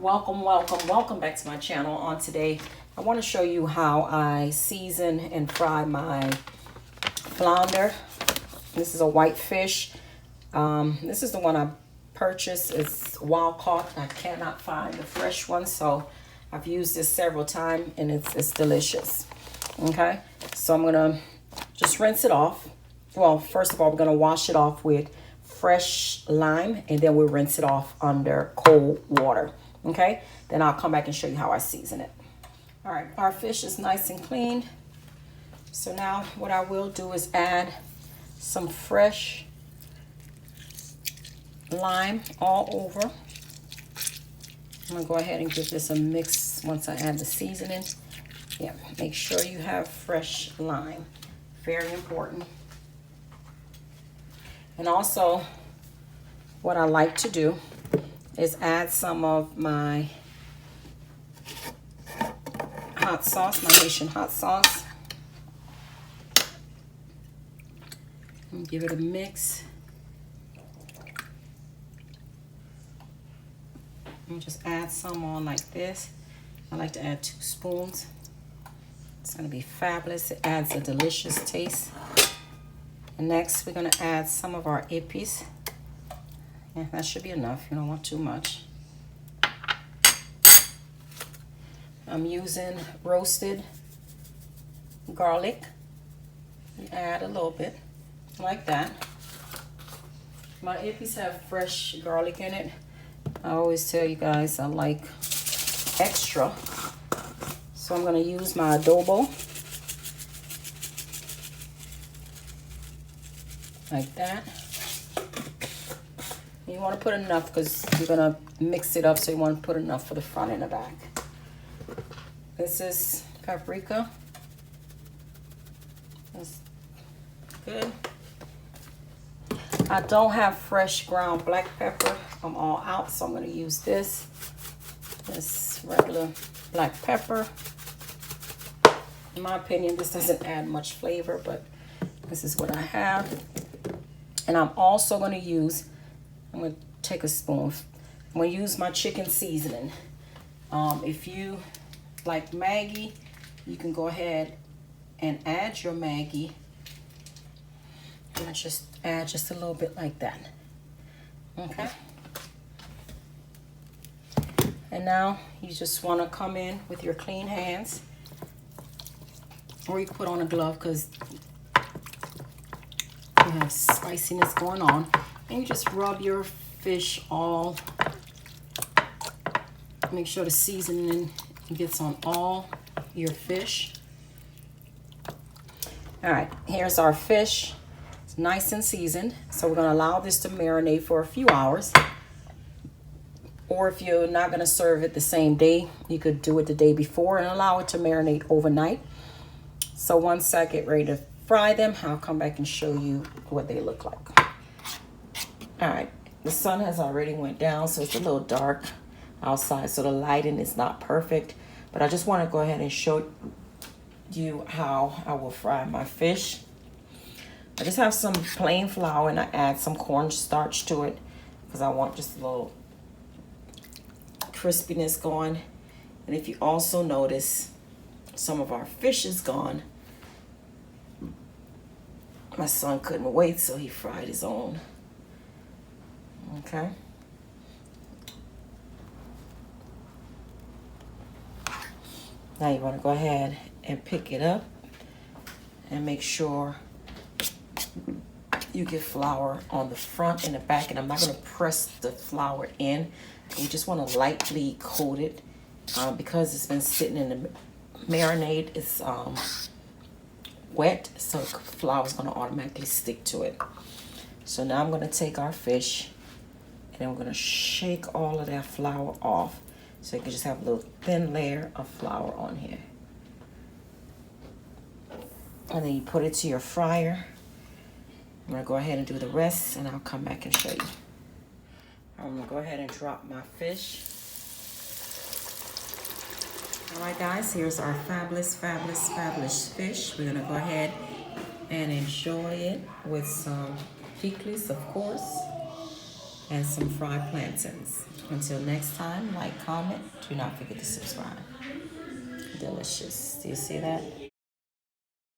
Welcome back to my channel. On today, I want to show you how I season and fry my flounder. This is a white fish. This is the one I purchased. It's wild caught. I cannot find the fresh one, so I've used this several times and it's delicious. Okay, so I'm gonna just rinse it off. Well, first of all, we're gonna wash it off with fresh lime, and then we'll rinse it off under cold water. Okay, then I'll come back and show you how I season it. All right, our fish is nice and clean. So now what I will do is add some fresh lime all over. I'm gonna go ahead and give this a mix once I add the seasoning. Yeah, make sure you have fresh lime. Very important. And also, what I like to do is add some of my hot sauce, my Haitian hot sauce. And give it a mix. And just add some on like this. I like to add 2 spoons. It's gonna be fabulous. It adds a delicious taste. And next, we're gonna add some of our epis. Yeah, that should be enough. You don't want too much. I'm using roasted garlic. Add a little bit, like that. My epis have fresh garlic in it. I always tell you guys I like extra. So I'm gonna use my adobo. Like that. You want to put enough because you're going to mix it up, so you want to put enough for the front and the back. This is paprika. That's good. I don't have fresh ground black pepper. I'm all out, so I'm going to use this. This regular black pepper. In my opinion, this doesn't add much flavor, but this is what I have. And I'm also going to use, I'm going to take a spoon. I'm going to use my chicken seasoning. If you like Maggi, you can go ahead and add your Maggi. And just add just a little bit like that. Okay. And now you just want to come in with your clean hands. Or you can put on a glove because you have spiciness going on, and you just rub your fish all. Make sure the seasoning gets on all your fish. All right, here's our fish. It's nice and seasoned, so we're going to allow this to marinate for a few hours. Or if you're not going to serve it the same day, you could do it the day before and allow it to marinate overnight. So once I get ready to fry them, I'll come back and show you what they look like. All right, the sun has already went down, so it's a little dark outside, so the lighting is not perfect, but I just want to go ahead and show you how I will fry my fish. I just have some plain flour and I add some cornstarch to it because I want just a little crispiness going. And if you also notice, some of our fish is gone. My son couldn't wait, so he fried his own. Okay. Now you want to go ahead and pick it up and make sure you get flour on the front and the back. And I'm not going to press the flour in. You just want to lightly coat it because it's been sitting in the marinade. It's wet, so flour is going to automatically stick to it. So now I'm going to take our fish and I'm going to shake all of that flour off so you can just have a little thin layer of flour on here. And then you put it to your fryer. I'm going to go ahead and do the rest, and I'll come back and show you. I'm going to go ahead and drop my fish. All right, guys, here's our fabulous fish. We're gonna go ahead and enjoy it with some Pikliz, of course. and some fried plantains. Until next time, like, comment. Do not forget to subscribe. Delicious. Do you see that?